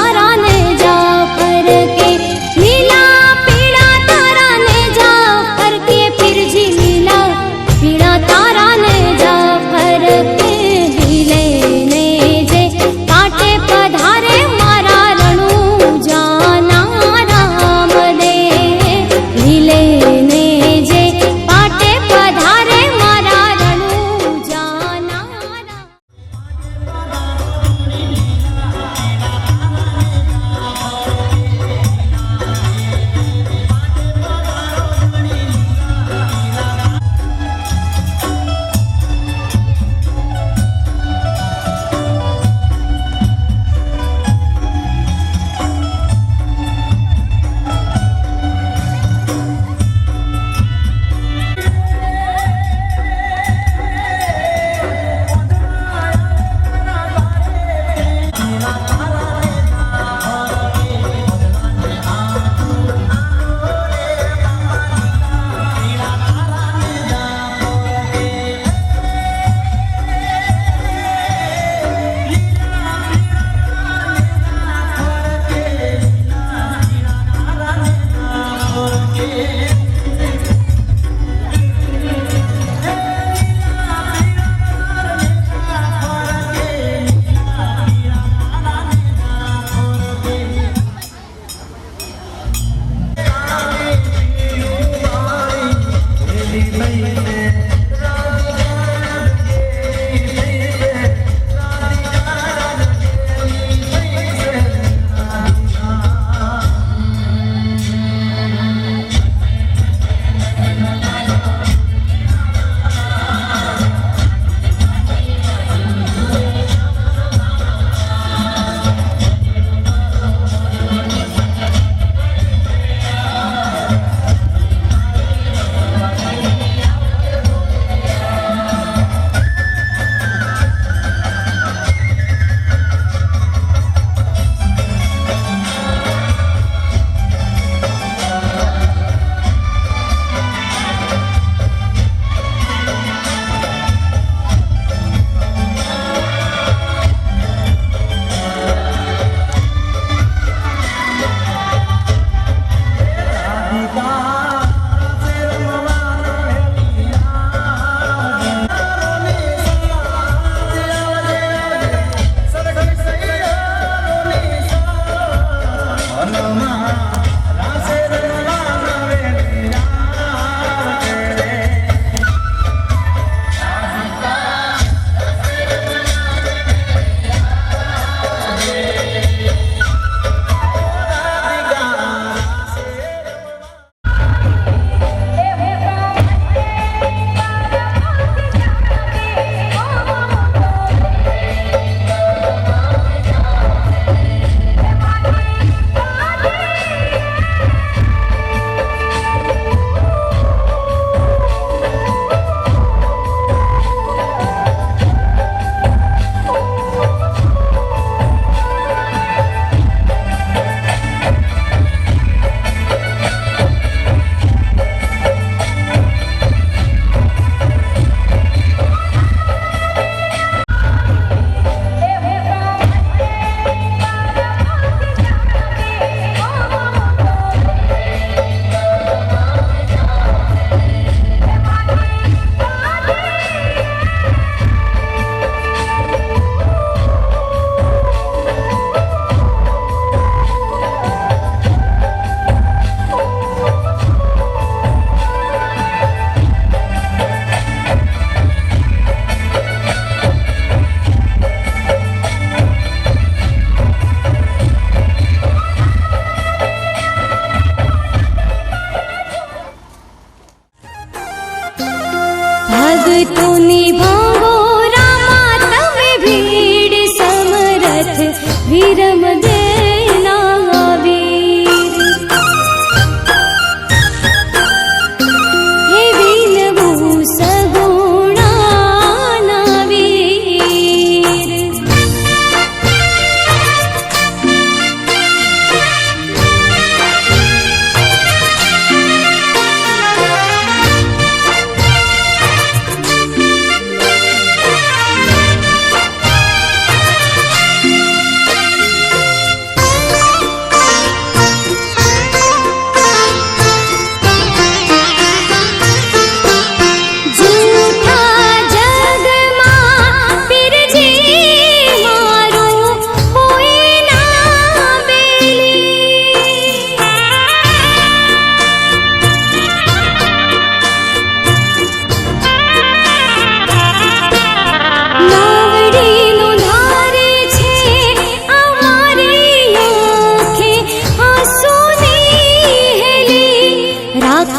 तारा ने जाफर के, नीला पीला तारा ने जाफर के, फिर जी नीला पीला तारा ने जाफर के। हिले ने जे काटे पधारे मारा रणु जाना राम दे, हिले ने जे काटे पधारे मारा रणु जाना राम।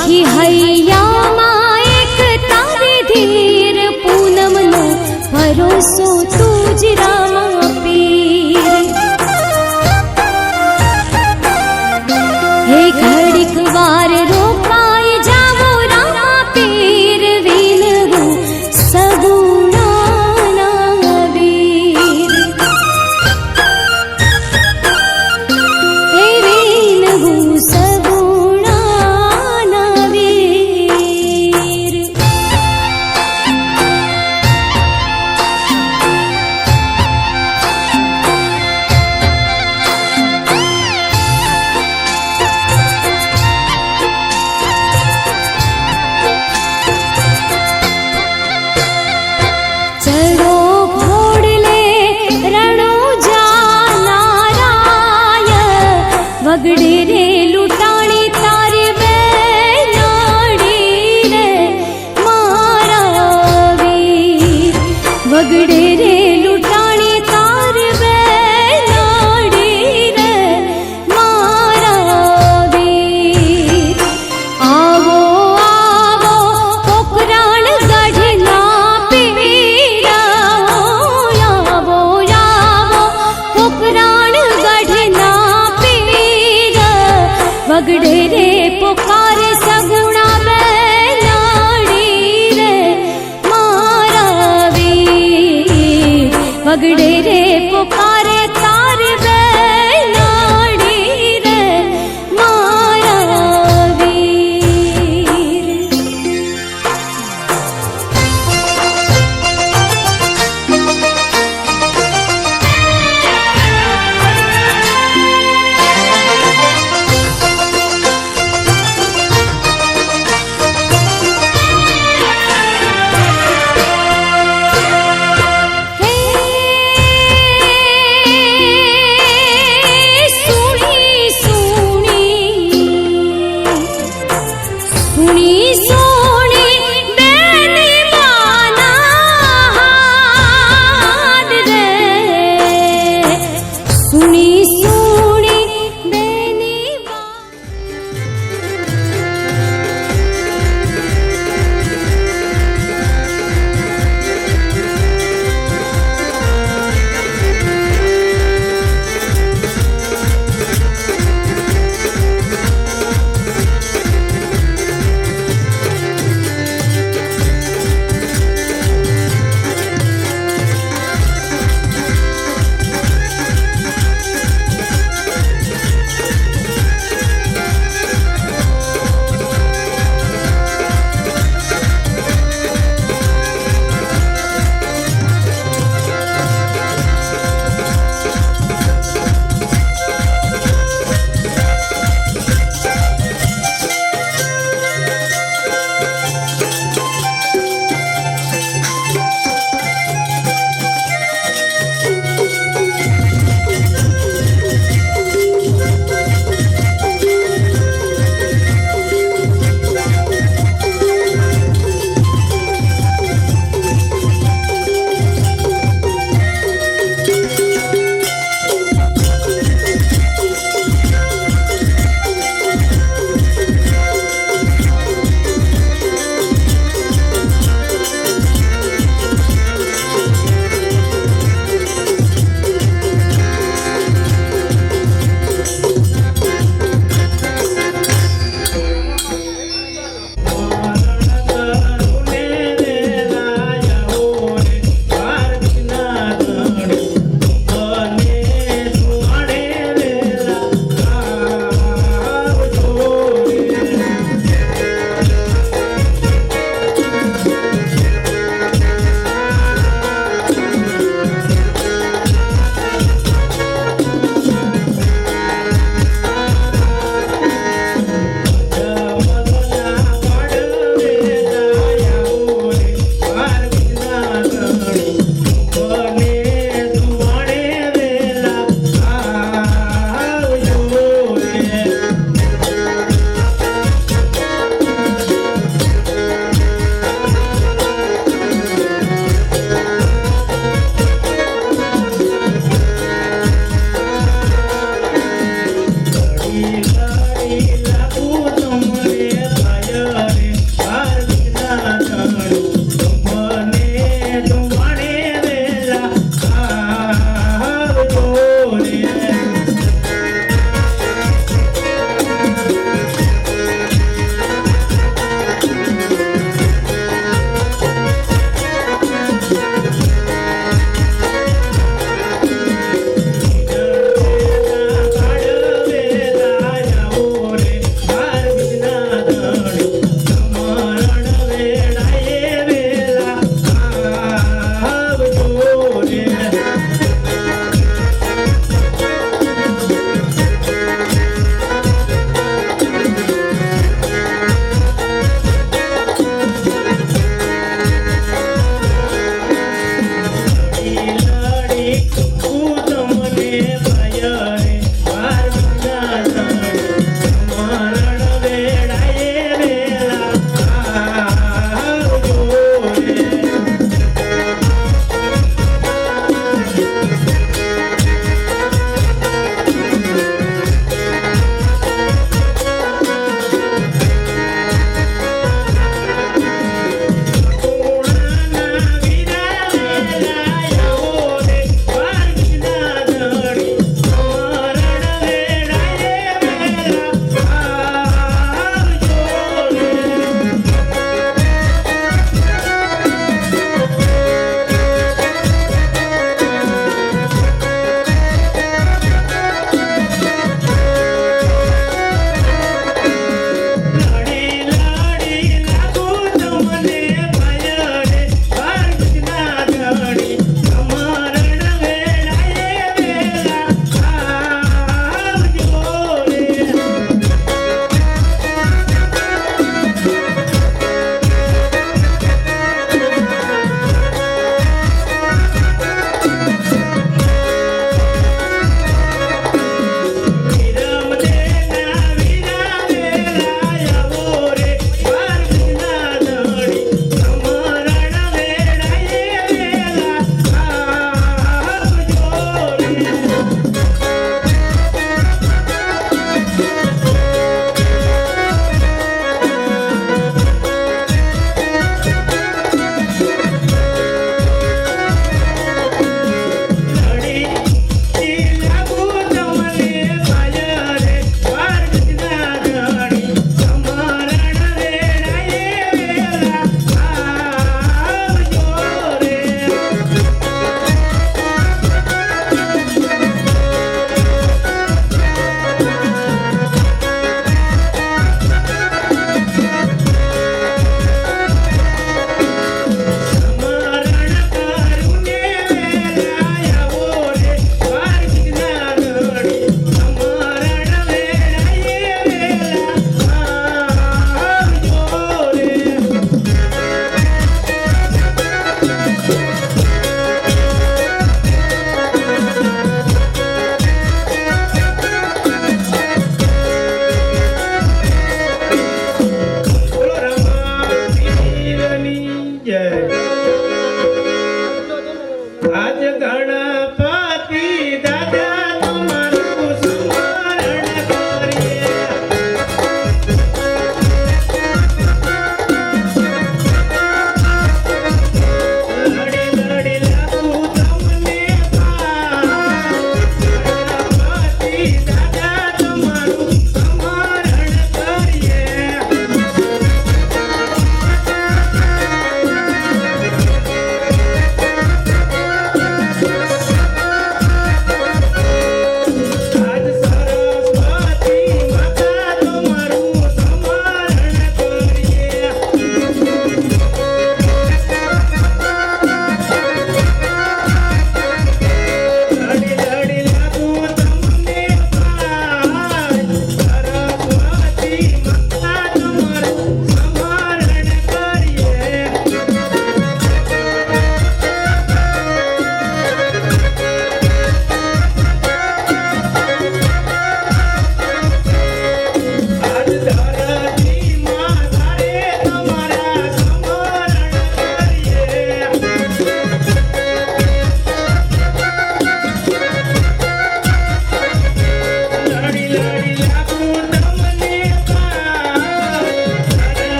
આખી હૈયામાં એક તારી ધીર પૂનમનો ભરોસો તુજ રામા પીર હે ઘડીક વાર રોકાઈ જાવો રામા પીર વિનવું સગુણાના વીર હે વિનવું સગુણાના વીર ચડો ઘોડલે રણો જાનારાય વગડે રે લૂંટાણી તારી બેનાડી રે મારા વીર વગડે રે લૂંટાણી તારી બેનાડી રે મારા વીર આવો આવો પોકરાણ ગઢના પીરા આવો આવો પોકરાણ ગઢના પીરા વગડે રે પોકારે સગુણા બેનાડી રે મારા વીર વગડે રે પોકારે તારી બેનાડી રે મારા વીર હે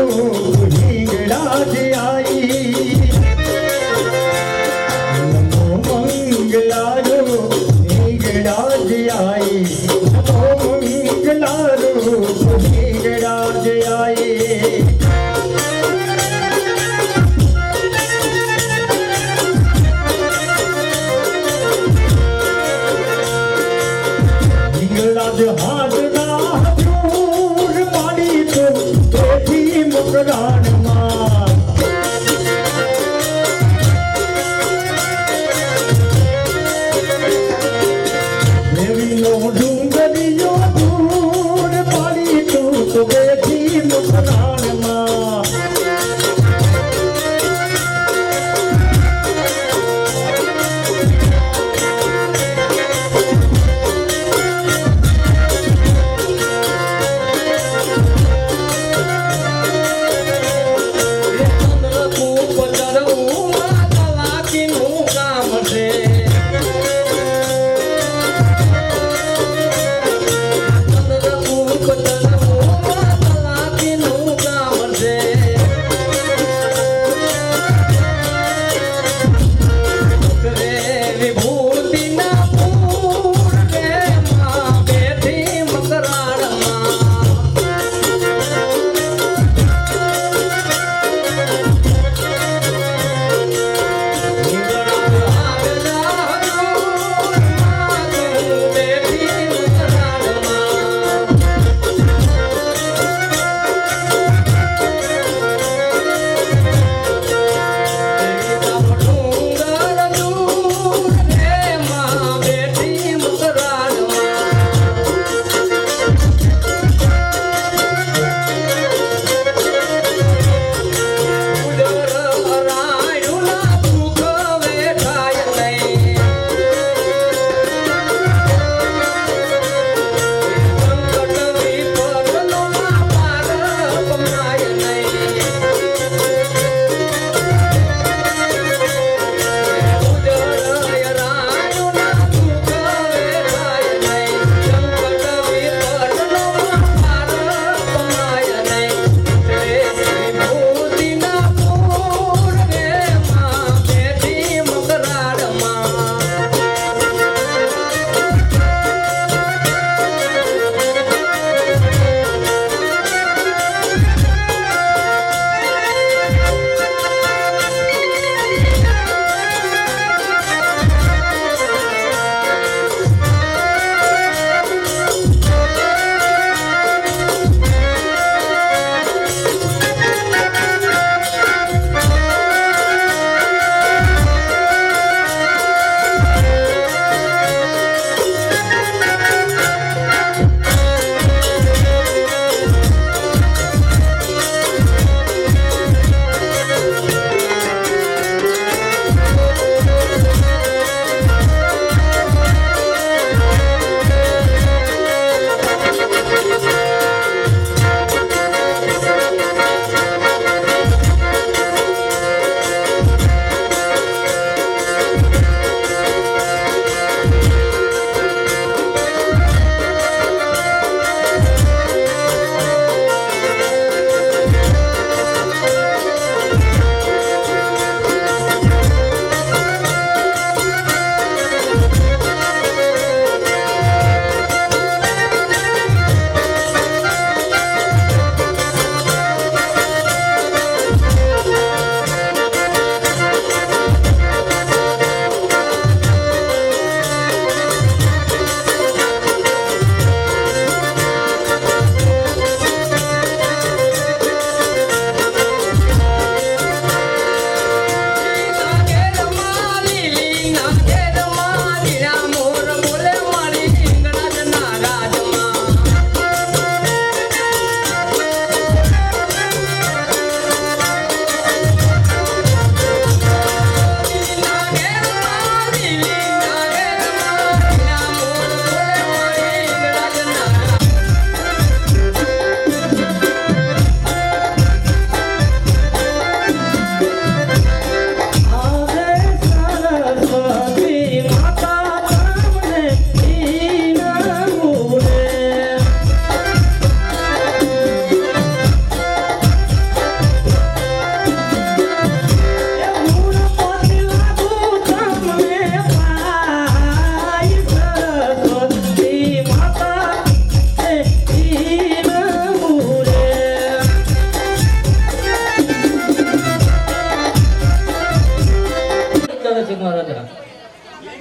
હિંગળા જે આઈ નમો મંગલારો હિંગળા જે આઈ નમો મંગલારો હિંગળા જે આઈ હિંગળાજ હાજના હજૂર માડી તો તેથી મકરાણમાં દેવીનો ડુંગરીયો દૂર માડી તો તેથી મકરાણમાં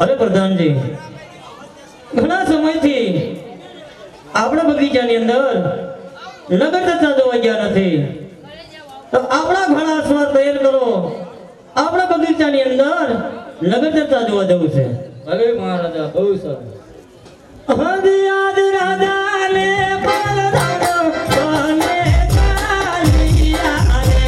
અરે પ્રધાનજી, ઘણા સમયથી આપણા બગીચાની અંદર નગર ચર્ચા જોવા ગયા નથી, તો આપણા ઘણા સ્વાદ તૈયાર કરો, આપણા બગીચાની અંદર નગર ચર્ચા જોવા જવું છે. અરે મહારાજા બહુ સારું. હદયાદ રાજાને પરદાનો બને ચાલિયા રે.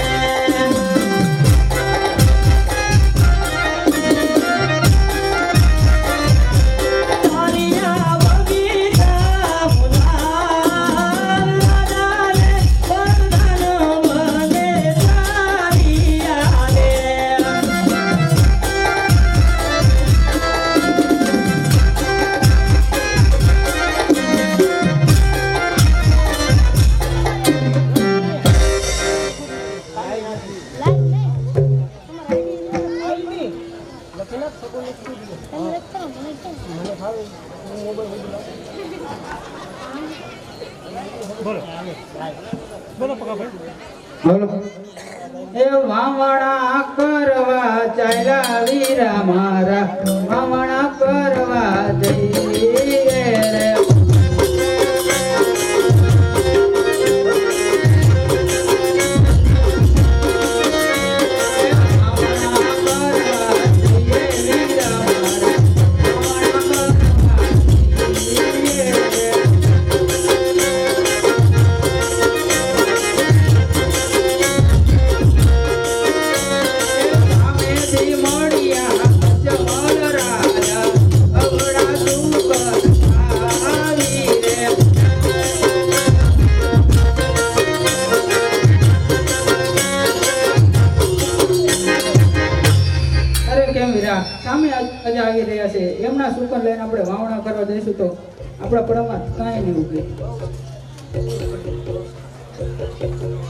તારિયા બગીચા મુલાલ રાજાને પરદાનો બને ચાલિયા રે. એ વાવણા કરવા ચાલ્યા વીરા મારા, વાવણા કરવા જઈએ રે. સામે અજા આવી રહ્યા છે, એમના સુકન લઈને આપણે વાવણા કરવા જઈશું તો આપણા પડામાં કાંઈ નહીં ઉગે.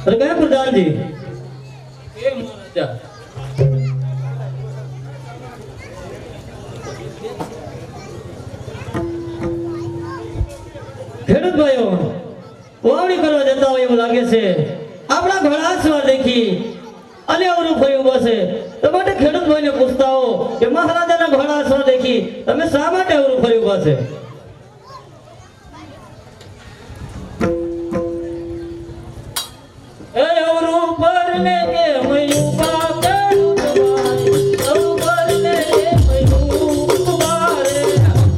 અરે કયા પ્રધાનજી? એ મહારાજા ખેડૂત ભાઈઓ વાવણી કરવા જતા હોય એવું લાગે છે, આપણા ઘણા સ્વાદ દેખી અને અવરું ફર્યું બસે, તો માટે ખેડૂત ભાઈને પૂછતા હો કે મહારાજાના ઘણા સ્વાદ દેખી તમે શા માટે અવરું ફર્યું બસે? એ અવરું પરને કે મયું પા ખેડૂત ભાઈ, અવરું પરને કે મયું પારે.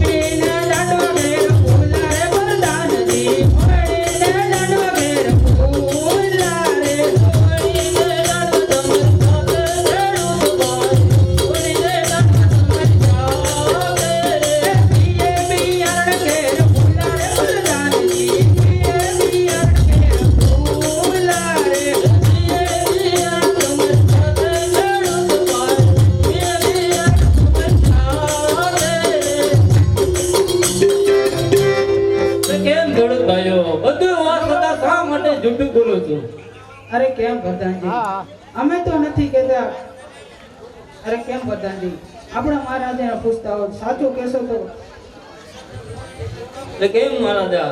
પીને લાડવા ઘેર ફૂલા રે પ્રધાનજી, મળીને લાડવા ઘેર ફૂલા રે. મળીને લાડવા તમે ખાતે ખેડૂત ભાઈ, મળીને લાડવા તમે ખાતે રે. પીએ બિયારણ ઘેર ફૂલા રે પ્રધાનજી, પીએ બિયારણ ઘેર ફૂલા રે. કેમ ખેડૂત ભાઈઓ બધું વાત કરતા શા માટે જૂઠું બોલો છો? અરે કેમ પ્રધાનજી, અમે તો નથી કહેતા. અરે કેમ પ્રધાનજી, આપણા મહારાજાને પૂછતા હો, સાચું કહેશો તો. એટલે કેમ મહારાજા?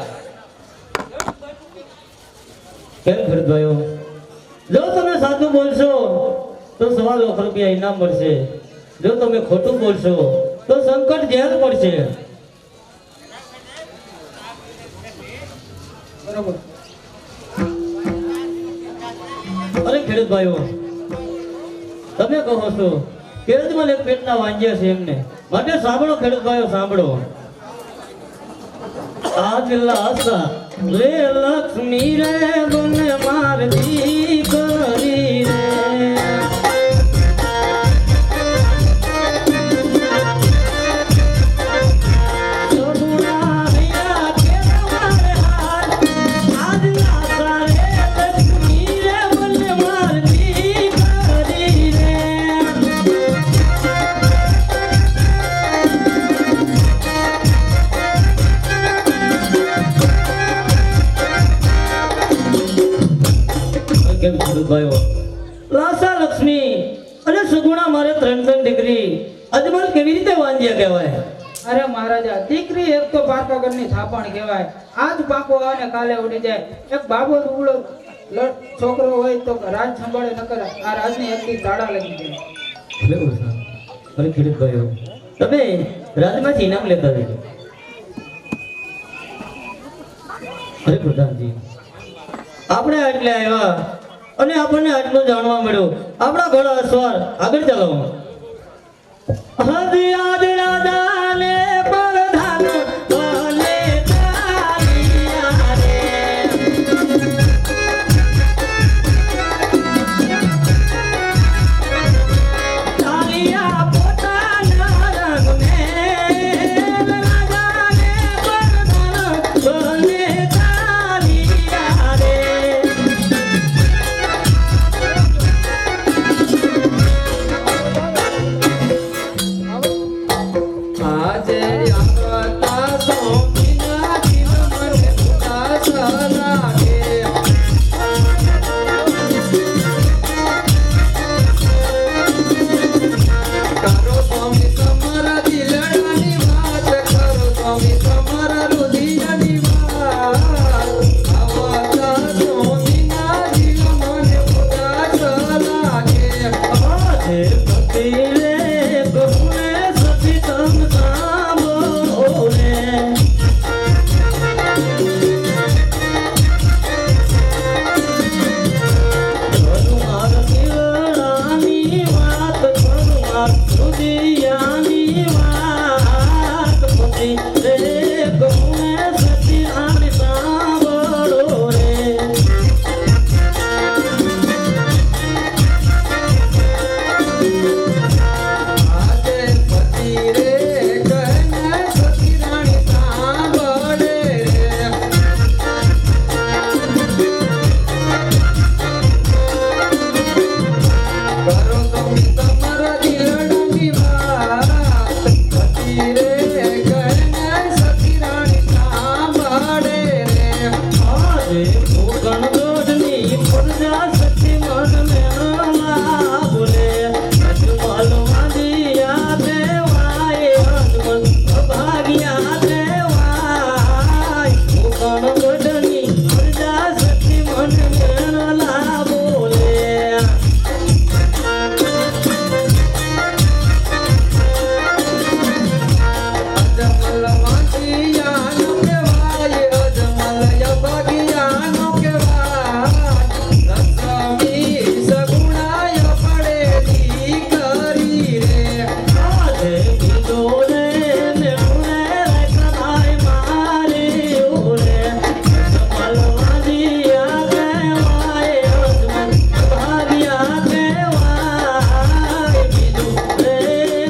કેમ ખેડૂત ભાઈઓ, જો તમે સાચું બોલશો તો ₹1 લાખ ઇનામ મળશે, જો તમે ખોટું બોલશો તો સંકટ જેલ પડશે. બરોબર. અરે ખેડૂત ભાઈઓ, તમે કહો છો ખેડૂતમાં એક પેટના વાંજ્યા છે એમને માટે સાંભળો ખેડૂત ભાઈઓ, સાંભળો. આજ લાસા લે લક્ષ્મી રે બને મારતી કરી રે. કેમ ખેડૂત ભાઈઓ, લાસા લક્ષ્મી અને સુગુણા મારે 3 ડિગ્રી અજમલ કેવી રીતે વાંજ્યા કહેવાય? અરે મહારાજા, દીકરી એક તો પાકાગરની થાપણ કહેવાય. આજ પાકો આવે ને કાલે ઉડી જાય. એક બાબો દુબળો છોકરો હોય તો રાજ સંભાળે, નકર આ રાજની એકથી દાડા લગી જાય. અરે ખેડૂત ભાઈઓ, તમે રાજમાંથી ઇનામ લેતા રહેજો. અરે પ્રધાનજી, આપણે આટલે આવ્યા અને આપણને આટલું જાણવા મળ્યું. આપણા ઘોડા અસવાર આગળ ચાલો. હજી આજ રાજાને પ્રધાન બોલે ચાલિયા રે. ચાલિયા પોતાના રંગને રાજાને પ્રધાન બોલે ચાલિયા રે. આજે આવતા સોમીના દિલ મને ઉદાસ લાગે. કરો સ્વામી તમારા દિલડાની વાત, કરો સ્વામી તમારા રુધિરની વાત. આવતા સોમીના દિલ મને ઉદાસ લાગે. આજે પતિલે કહુને સતી તમ સાંભળો રે. કરું માર દિલડાની વાત, કરું માર હૃદયની વાત. પતિલે કહુને સતી આમ સાંભળો રે. આજે પતિ રે કને સતી રાણી સાંભળે રે. કરો તમે તમારા દિલડાની વાત, પતિ રે કને સતી રાણી સાંભળે રે. આજે ભૂગણ દોડની પ્રજા સતી મન મેળવા બોલે. અજમલ વાદિયા દેવાય, અજમલ ભાગ્યા દેવાય. ભૂગણ દોડની પ્રજા સતી મન મેળવા બોલે. અજમલ વાંચિયાનો કહેવાય, અજમલ યભાગિયાનો કહેવાય. લક્ષ્મી સગુણાય પડે દીકરી રે. આજે બીજો રે મેળવે કરાય મારી ઉરે. અજમલ વાદિયા દેવાય, અજમલ ભાગ્યા દેવાય. બીજું રે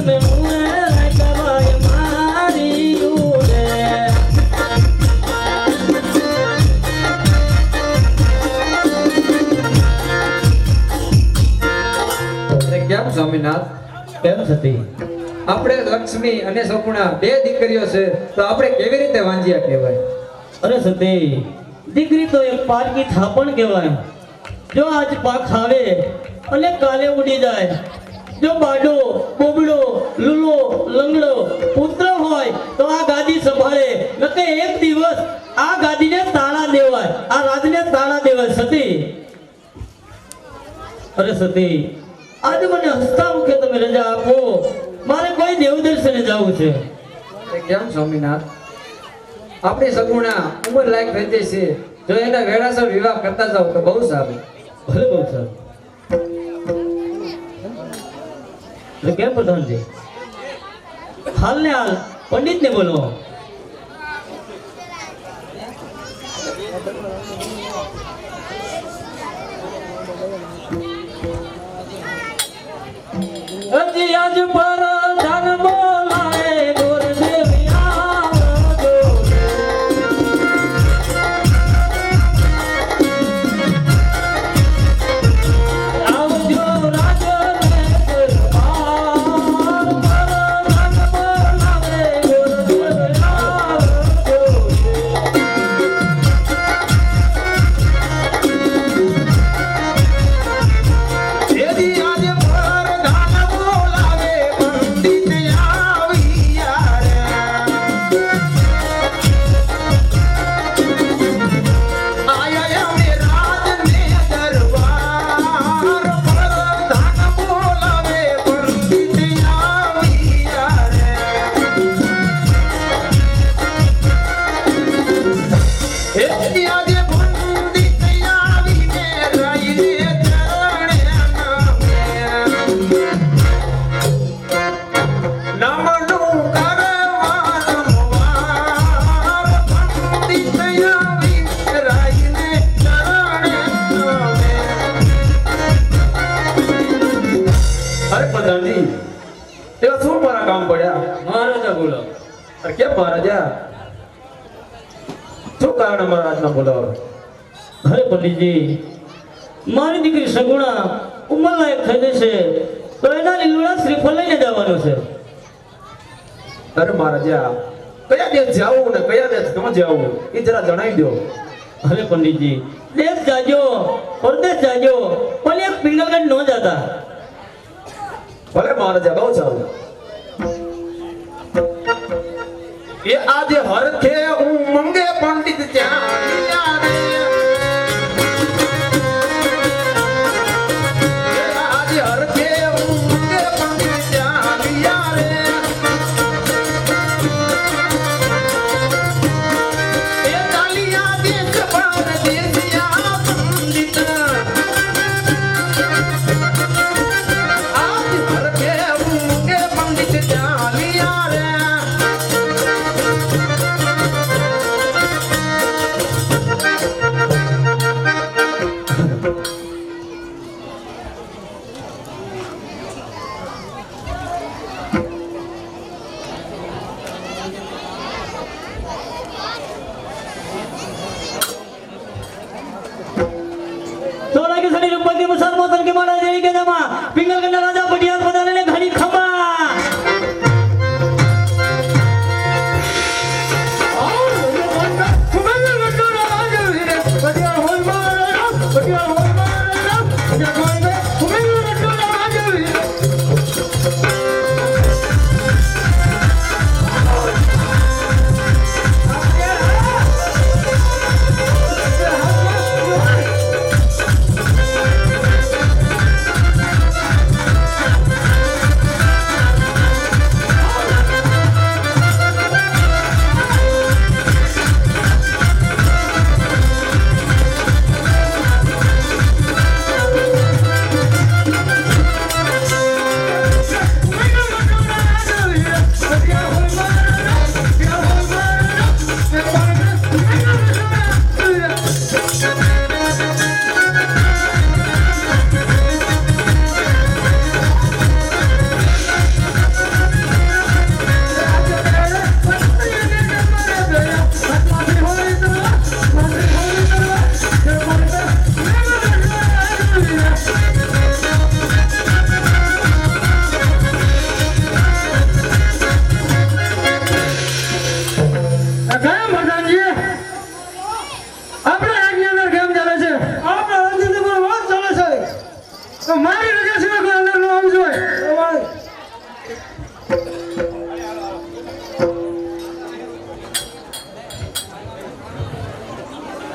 મેળવે કરાય મારી ઉરે. કેમ સ્વામિનાથ, કેમ સતી? આપણે લક્ષ્મી અને સગુણા બે દીકરીઓ છે, તો આપણે કેવી રીતે વાંજિયા કહેવાય? અરે સતી, દીકરી તો એક પારકી થાપણ કહેવાય. જો આજ પાક આવે અને કાલે ઉડી જાય. જો બાડો બોબડો લુલો લંગડો પુત્ર હોય તો આ ગાદી સંભાળે, નકે એક દિવસ આ ગાદીને તાળા દેવાય, આ રાજને તાળા દેવાય. સતી, અરે સતી, આજે મને હસતા મુખે તમે રજા આપો. મારે કોઈ દેવ દર્શને જવું છે. કેમ સ્વામિનાથ, આપણી સગુણા ઉંમર લાયક થઈ જઈ છે, જો એના વેળાસર વિવાહ કરતા જાવ તો બહુ સારું. ભલે બહુ સારું. તો કેમ પ્રધાનજી, હાલ ને હાલ પંડિત ને બોલો. હજી આજ પર ધન બોલાય ગુરુદેવ આવજો. આવજો રાજો ને દરબાર, ધન બોલાવે ગુરુદેવ આવજો. આજે પર ધાન બોલાવે પ્રધાનજી એવા શું મારા કામ પડ્યા? મહારાજા બોલો. અરે કેમ મહારાજા? શું કારણ અમારા રાજમાં બોલાવો? અરે પંડિતજી, મારી દીકરી સગુણા ઉંમરલાયક થઈ જશે તો એના લીલુડા શ્રીફળ લઈને જવાનું છે. અરે મહારાજા, કયા દેશ જાવું ને કયા દેશ ન જાવું એ જરા જણાવી દો. અરે પંડિતજી, દેશ જાજો પરદેશ જાજો પણ એક પિંગલગઢ ન જતા. ભલે મહારાજા, બહુ સારું. એ આજે હરખે ઉમંગે પંડિત ત્યાં રે. એ આજે હરખે ઉમંગે પંડિત ત્યાં રે. એ તાલિયા દેશ પરદેશિયા પંડિત. આજ હરખે ઉમંગે પંડિત ત્યાં રે. સોલા કે સડી રૂપા કે મુસલ મોતન કે મારા જેવી કે જમા પિંગલગઢના રાજા પટિયાર બધાને ઘાડી ખંબા.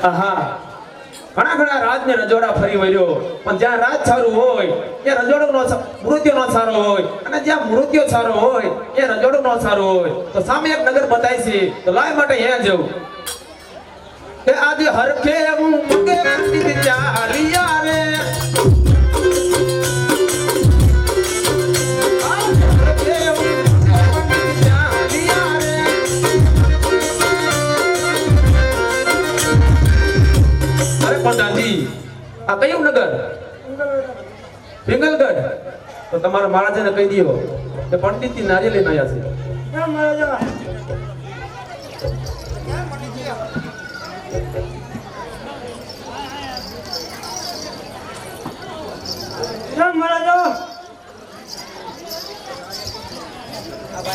આહા, ઘણા ઘણા રાજને રજોડા ફરી વળ્યો પણ જ્યાં રાજ સારું હોય ત્યાં રજોડો મૃત્યુ નો સારો હોય અને જ્યાં મૃત્યુ સારો હોય ત્યાં રજોડો નો સારો હોય. તો સામે એક નગર બતાય છે તો લાય માટે અહીંયા જવું. કે આજે હરખે હું મગે પંડિત ચાલિયા રે. આજે હરખે હું મગે પંડિત ચાલિયા રે. અરે પ્રધાનજી, આ કયું નગર? પિંગલગઢ. તો તમારા મહારાજાને કહી દો કે પંડિતજી નારિયેળ લઈને આવ્યા છે.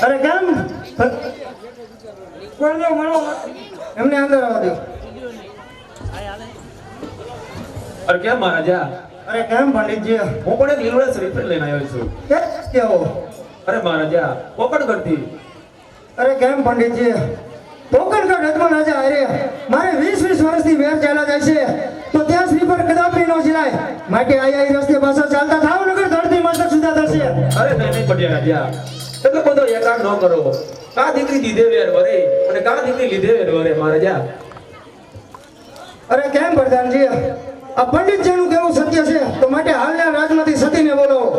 અરે કેમ એમને અંદર આવવા દો. અરે કેમ મહારાજા? અરે કેમ પંડિતજી? હું પણ એક લીલુડા શ્રીફળ લઈને આવ્યો છું. કેવો? અરે મહારાજા, કોકણગઢથી. અરે કેમ પંડિતજી? પોકણગઢ હદમાં રાજા અરે મારે 20 વર્ષથી વેર ચાલ્યા જાય છે તો ત્યાં શ્રીફળ કદાપી ન જીલાય. માટે આયા રસ્તે પાછા ચાલતા થાવ નગર ધરતી માતા સુધા થશે. અરે નહીં પડ્યા રાજા, એટલો બધો એકાંત ન કરો. કા દીકરી દીધે વેર વરે અને કા દીકરી લીધે વેર વરે મહારાજા. અરે કેમ પ્રધાનજી? આ પંડિતજીનું કેવું સત્ય છે તો માટે હાલના રાજમાંથી સતીને બોલાવો.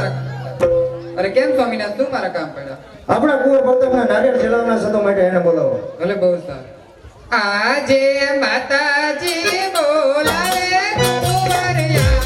મારા અરે કેમ સ્વામિનાથ શું મારા કામ પડ્યા આપણા કુંવર પ્રતાપના નારિયેળ જલાવના સતો માટે એને બોલાવો. ભલે બહુ સારું આજે માતાજી બોલાવે કુંવરિયા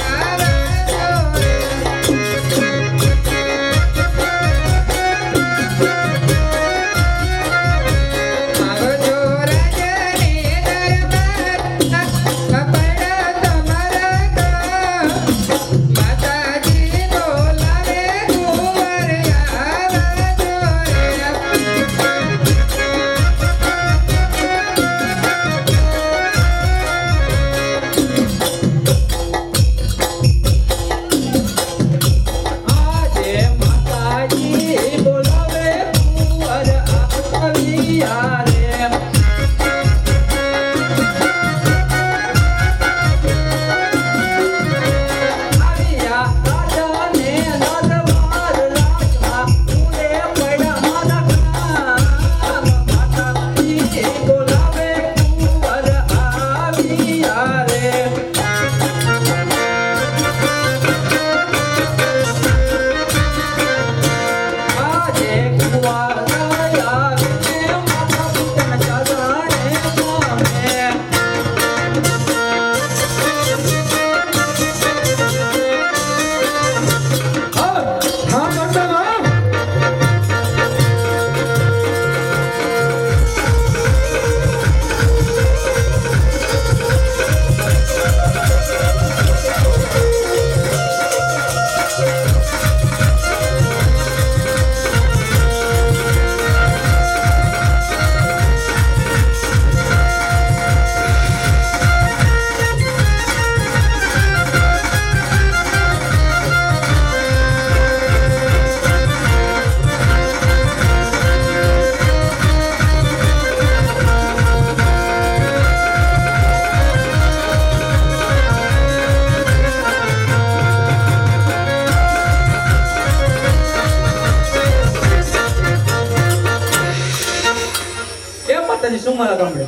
શું મારા ગામડે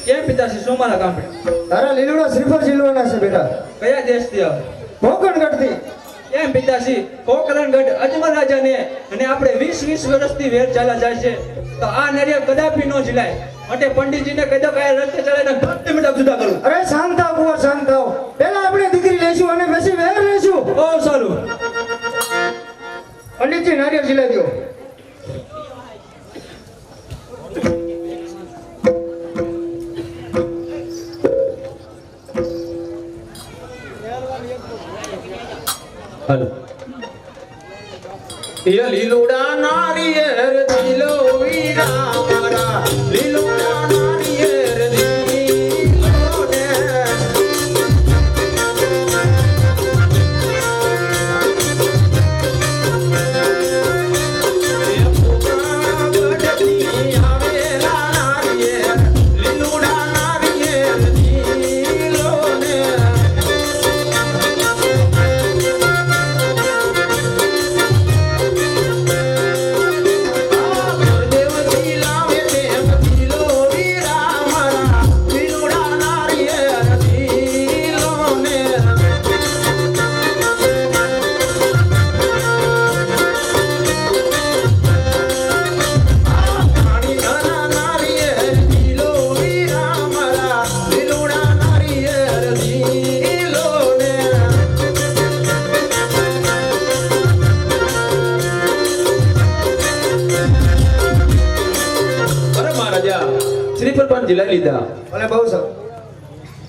કેમ પિતાશ્રી શું મારા ગામડે તારા લીલુડા શ્રીફળ ઝીલવાના છે બેટા. કયા દેશથી આવે કોકણગઢથી. કેમ પિતાશ્રી કોકરણગઢ અજમલ રાજાને અને આપણે 20 વર્ષથી વેર ચાલ્યા જાય છે તો આ નારિયેળ કદાપી નો ઝીલાય માટે પંડિતજીને કહી દો કે આ રસ્તે ચલાવીને ભક્તિ મંડપ જુદા કરું. અરે શાંત થાવ કુંવર, શાંત થાવ. પહેલા આપણે દીકરી લઈશું અને પછી વેર લઈશું. બહુ સારું. પંડિતજી નારિયેળ ઝીલાવી દો. હાલો એ લીલુડા નારિયેર દિલો વીરા મારા લીલુડા નારિયેર દિલો ને એ પોતા બડની આવેલા નારિયેર લીલુડા નારિયેર દિલો ને શ્રીફળ પણ જીલાઈ લીધા. અને બહુ સારું.